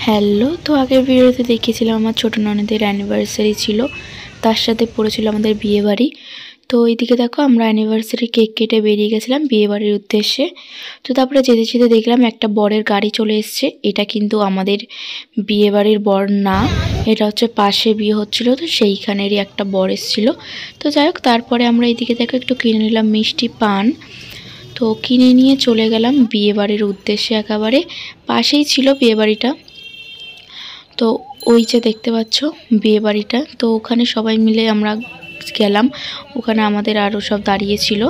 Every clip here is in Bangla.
হ্যালো, তো আগের ভিডিওতে দেখিয়েছিলাম আমার ছোট ননদের অ্যানিভার্সারি ছিল, তার সাথে পড়েছিল আমাদের বিয়েবাড়ি। তো এইদিকে দেখো আমরা অ্যানিভার্সারি কেক কেটে বেরিয়ে গেছিলাম বিয়েবাড়ির উদ্দেশ্যে। তো তারপরে যেতে যেতে দেখলাম একটা বরের গাড়ি চলে এসছে। এটা কিন্তু আমাদের বিয়েবাড়ির বর না, এটা হচ্ছে পাশে বিয়ে হচ্ছিল, তো সেইখানেরই একটা বর এসেছিলো। তো যাই হোক, তারপরে আমরা এইদিকে দেখো একটু কিনে নিলাম মিষ্টি পান। তো কিনে নিয়ে চলে গেলাম বিয়েবাড়ির উদ্দেশ্যে। একেবারে পাশেই ছিল বিয়েবাড়িটা। তো ওই যে দেখতে পাচ্ছ বিয়েবাড়িটা, তো ওখানে সবাই মিলে আমরা গেলাম। ওখানে আমাদের আরও সব দাঁড়িয়েছিল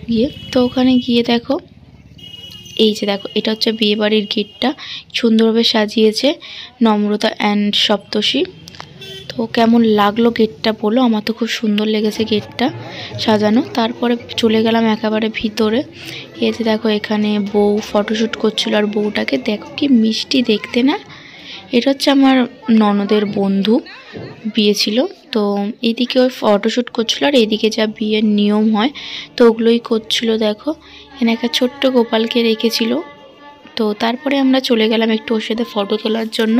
গিয়ে। তো ওখানে গিয়ে দেখো, এই যে দেখো এটা হচ্ছে বিয়েবাড়ির গেটটা, সুন্দরভাবে সাজিয়েছে নম্রতা অ্যান্ড সপ্তর্ষি। তো কেমন লাগলো গেটটা বলো, আমার তো খুব সুন্দর লেগেছে গেটটা সাজানো। তারপরে চলে গেলাম একেবারে ভিতরে। এই যে দেখো এখানে বউ ফটোশ্যুট করছিল, আর বউটাকে দেখো কি মিষ্টি দেখতে না। এটা হচ্ছে আমার ননদের বন্ধু, বিয়ে ছিল। তো এইদিকে ওই ফটোশ্যুট করছিল, আর এইদিকে যা বিয়ের নিয়ম হয় তো ওগুলোই করছিল। দেখো এখানে একটা ছোট্ট গোপালকে রেখেছিল। তো তারপরে আমরা চলে গেলাম একটু ওর সাথে ফটো তোলার জন্য।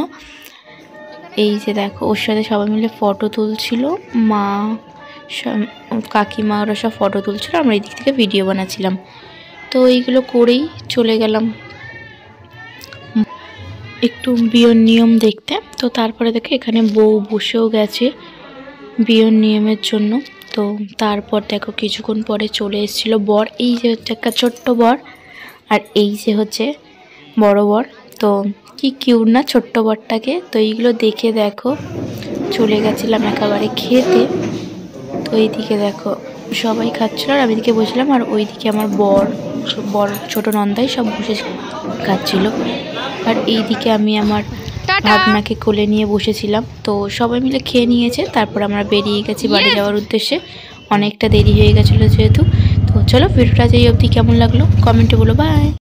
এই যে দেখো ওর সাথে সবাই মিলে ফটো তুলছিল, মা কাকিমা ওরা সব ফটো তুলছিল, আমরা এই দিক থেকে ভিডিও বানাচ্ছিলাম। তো এইগুলো করেই চলে গেলাম একটু বিয়ের নিয়ম দেখতে। তো তারপরে দেখো এখানে বউ বসেও গেছে বিয়ের নিয়মের জন্য। তো তারপর দেখো কিছুক্ষণ পরে চলে এসেছিলো বর। এই যে হচ্ছে একটা ছোট্ট বর, আর এই যে হচ্ছে বড় বর। তো কি কিউট না ছোট্ট বরটাকে। তো এইগুলো দেখে দেখো চলে গেছিলাম একেবারে খেতে। তো এইদিকে দেখো সবাই খাচ্ছিল, আর আমি এদিকে বসেছিলাম, আর ওইদিকে আমার বর ছোট নন্দাই সব বসে খাচ্ছিল। আর এইদিকে আমি আমার ভাগনাকে কোলে নিয়ে বসেছিলাম। তো সবাই মিলে খেয়ে নিয়েছে, তারপর আমরা বেরিয়ে গেছি বাড়ি যাওয়ার উদ্দেশ্যে। অনেকটা দেরি হয়ে গেছিলো যেহেতু। তো চলো ভিডিওটা যেই অবধি কেমন লাগলো কমেন্টে বলো। বাই।